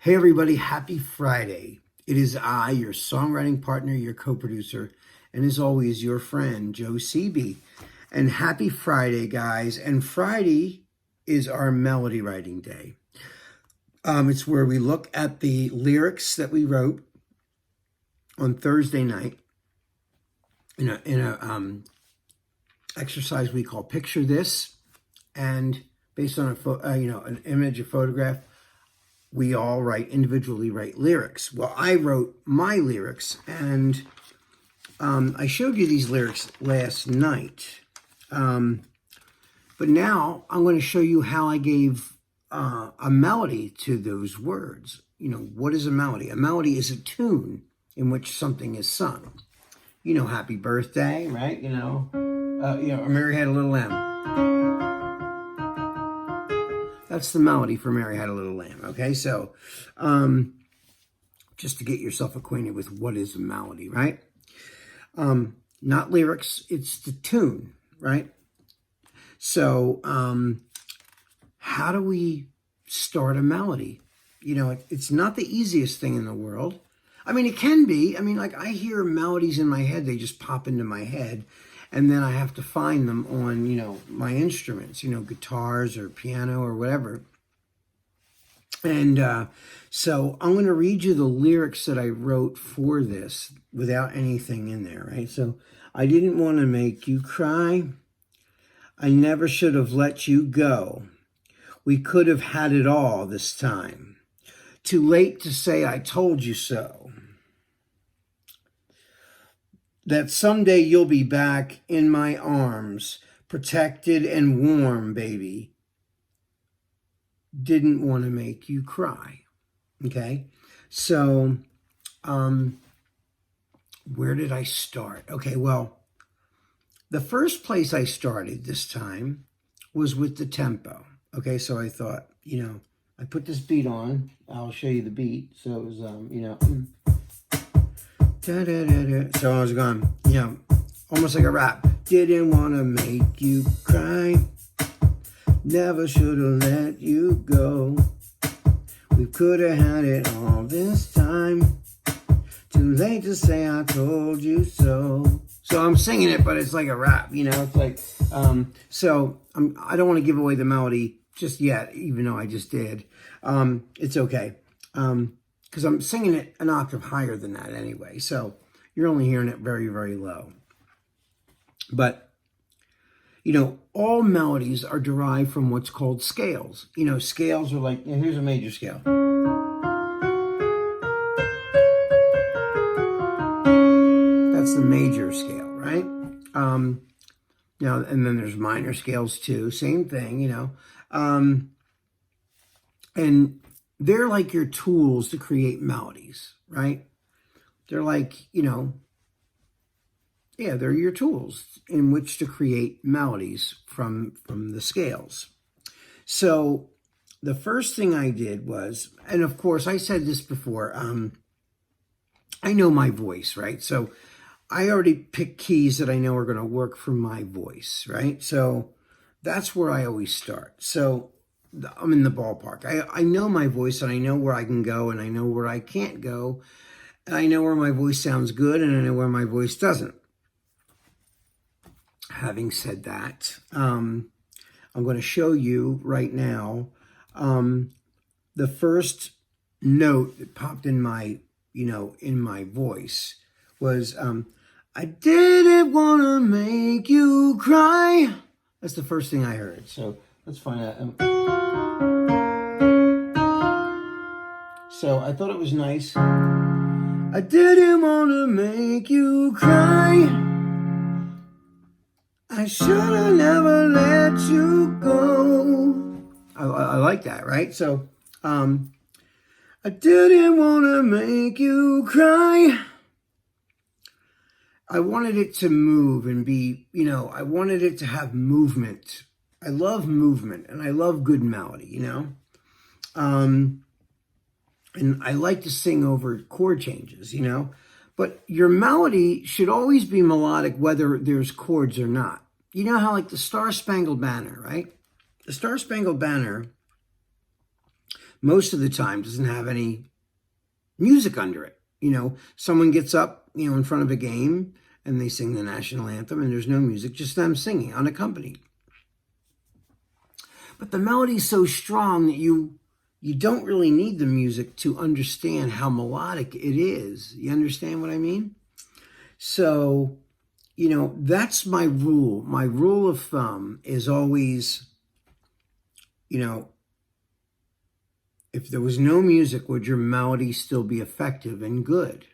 Hey everybody, happy Friday. It is I, your songwriting partner, your co-producer, and as always, your friend, Joe Seeby. And happy Friday, guys. And Friday is our melody writing day. It's where we look at the lyrics that we wrote on Thursday night in a exercise we call Picture This. And based on an image, a photograph, we all individually write lyrics. Well, I wrote my lyrics, and I showed you these lyrics last night. But now I'm going to show you how I gave a melody to those words. You know, what is a melody? A melody is a tune in which something is sung. You know, happy birthday, right? Mary Had a Little Lamb. That's the melody for Mary Had a Little Lamb, okay? So just to get yourself acquainted with what is a melody, right? Not lyrics, it's the tune, right? So how do we start a melody? You know, it's not the easiest thing in the world. I mean, it can be. I mean, like I hear melodies in my head, they just pop into my head. And then I have to find them on, my instruments, guitars or piano or whatever. And so I'm going to read you the lyrics that I wrote for this without anything in there, right? So I didn't want to make you cry. I never should have let you go. We could have had it all this time. Too late to say I told you so. That someday you'll be back in my arms, protected and warm, baby. Didn't want to make you cry. Okay? So, where did I start? Okay, well, the first place I started this time was with the tempo. Okay, so I thought, I put this beat on. I'll show you the beat. So it was, So I was going, almost like a rap. Didn't want to make you cry. Never should have let you go. We could have had it all this time. Too late to say I told you so. So I'm singing it, but it's like a rap, It's like, I don't want to give away the melody just yet, even though I just did. It's okay. Because I'm singing it an octave higher than that anyway. So you're only hearing it very, very low. But, all melodies are derived from what's called scales. Scales are like, here's a major scale. That's the major scale, right? Now, and then there's minor scales too. Same thing, and they're like your tools to create melodies, right? They're like, they're your tools in which to create melodies from the scales. So the first thing I did was, and of course I said this before, I know my voice, right? So I already picked keys that I know are going to work for my voice, right? So that's where I always start. So I'm in the ballpark. I know my voice, and I know where I can go, and I know where I can't go. And I know where my voice sounds good, and I know where my voice doesn't. Having said that, I'm going to show you right now the first note that popped in my, in my voice was, I didn't want to make you cry. That's the first thing I heard. So let's find out. So I thought it was nice. I didn't want to make you cry. I should have never let you go. I like that, right? So, I didn't want to make you cry. I wanted it to move and be, I wanted it to have movement. I love movement, and I love good melody, And I like to sing over chord changes, But your melody should always be melodic whether there's chords or not. You know how like the Star Spangled Banner, right? The Star Spangled Banner most of the time doesn't have any music under it. Someone gets up, in front of a game and they sing the national anthem and there's no music, just them singing unaccompanied. But the melody's so strong that you don't really need the music to understand how melodic it is. You understand what I mean? So, that's my rule. My rule of thumb is always, if there was no music, would your melody still be effective and good?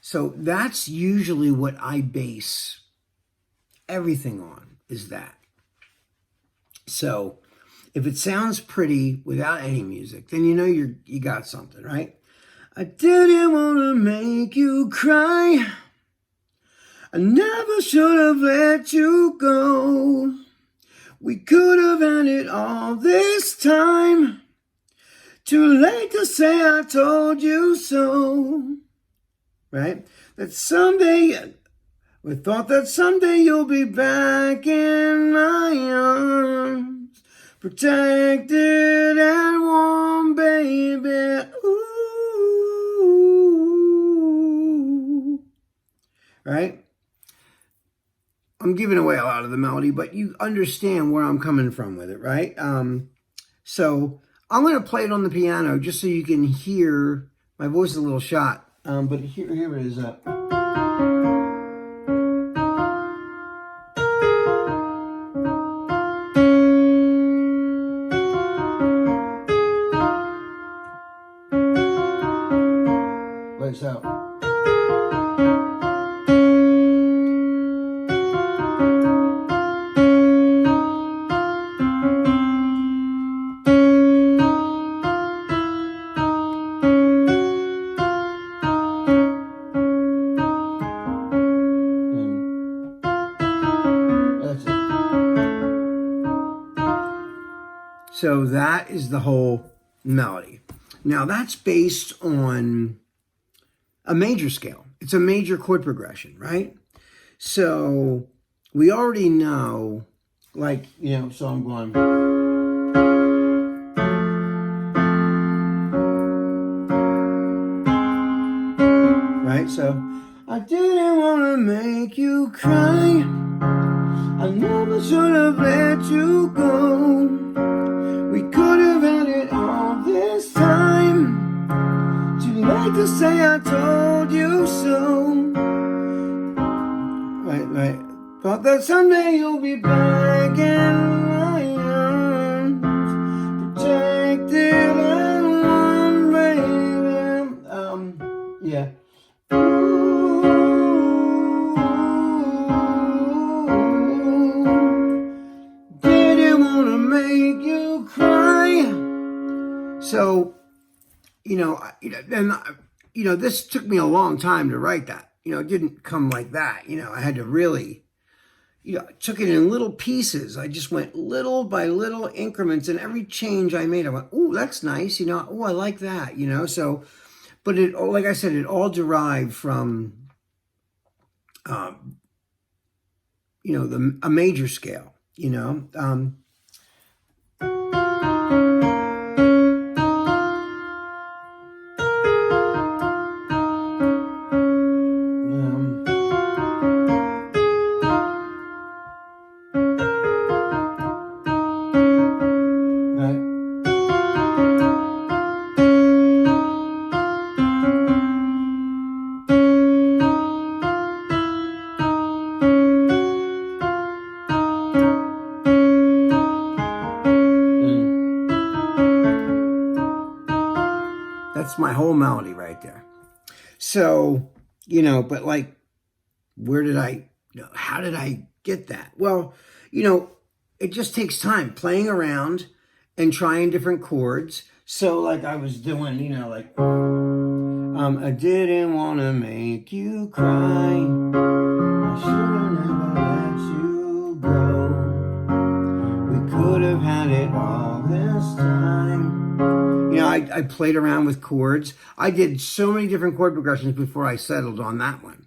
So that's usually what I base everything on, is that. So if it sounds pretty without any music, then you got something, right? I didn't want to make you cry. I never should have let you go. We could have ended all this time. Too late to say I told you so. Right? That someday, we thought that someday you'll be back in my arms. Protected and warm, baby. Ooh. Right? I'm giving away a lot of the melody, but you understand where I'm coming from with it, right? So I'm going to play it on the piano just so you can hear. My voice is a little shot, but here it is. Like so. So that is the whole melody. Now that's based on a major scale. It's a major chord progression, right? So we already know, so I'm going. Right? So I didn't want to make you cry. I never should have let you go. We could have had it all this time. Too late to say I told you so. Right. Thought that someday you'll be back in my arms. Protected and warm, baby. Yeah. So, this took me a long time to write that. It didn't come like that. I had to really, I took it in little pieces. I just went little by little increments, and every change I made, I went, "Ooh, that's nice." "Oh, I like that." So, but it, like I said, it all derived from, a major scale. That's my whole melody right there. So, but how did I get that? Well, it just takes time playing around and trying different chords. So I was doing, I didn't want to make you cry. I should have never let you go. We could have had it all this time. I played around with chords. I did so many different chord progressions before I settled on that one.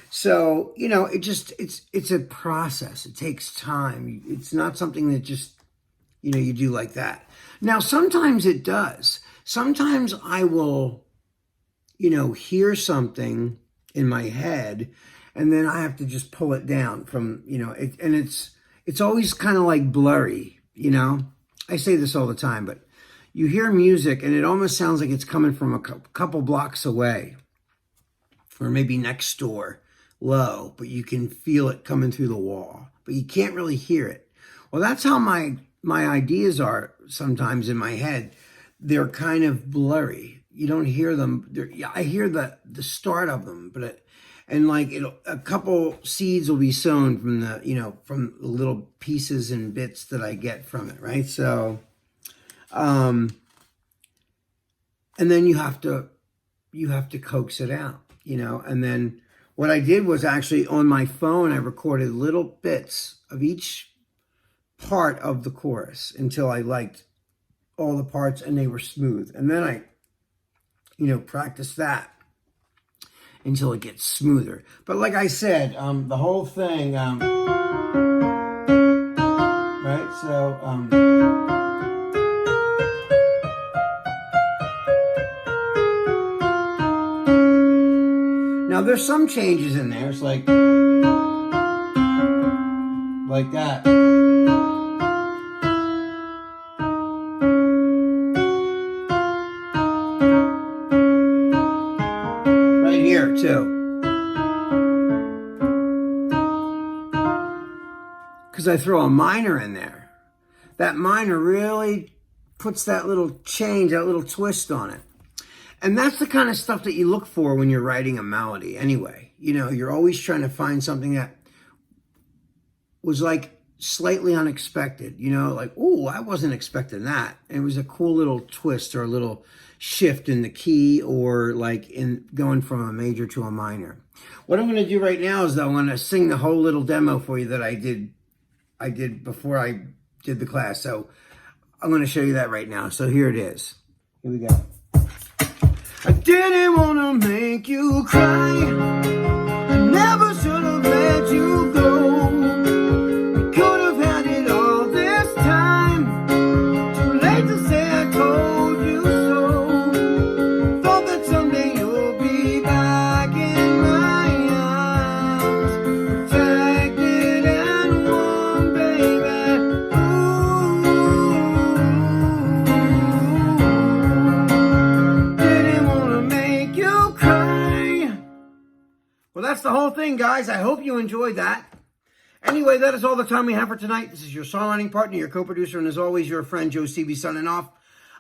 So, it's a process. It takes time. It's not something that just, you do like that. Now, sometimes it does. Sometimes I will, hear something in my head, and then I have to just pull it down from, and it's always kind of like blurry, I say this all the time, but you hear music and it almost sounds like it's coming from a couple blocks away or maybe next door low, but you can feel it coming through the wall, but you can't really hear it. Well, that's how my ideas are sometimes in my head. They're kind of blurry. You don't hear them. I hear the start of them, but a couple seeds will be sown from from the little pieces and bits that I get from it, right? So, and then you have to coax it out, and then what I did was actually on my phone, I recorded little bits of each part of the chorus until I liked all the parts and they were smooth. And then I, practice that until it gets smoother. But like I said, the whole thing, right? So, now there's some changes in there. It's like that. Right here too. Because I throw a minor in there. That minor really puts that little change, that little twist on it. And that's the kind of stuff that you look for when you're writing a melody anyway. You're always trying to find something that was like slightly unexpected, like, oh, I wasn't expecting that. And it was a cool little twist or a little shift in the key or like in going from a major to a minor. What I'm going to do right now is though, I'm going to sing the whole little demo for you that I did before I did the class. So I'm going to show you that right now. So here it is. Here we go. I didn't want to make you cry. I never should have let you go. We could have had it all this time. Too late to say I told you so. Thought that someday you'll be back in my arms, protected and warm, baby. Well, that's the whole thing, guys. I hope you enjoyed that. Anyway, that is all the time we have for tonight. This is your songwriting partner, your co-producer, and as always, your friend, Joe Seavey, signing off.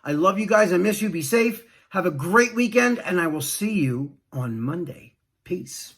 I love you guys. I miss you. Be safe. Have a great weekend, and I will see you on Monday. Peace.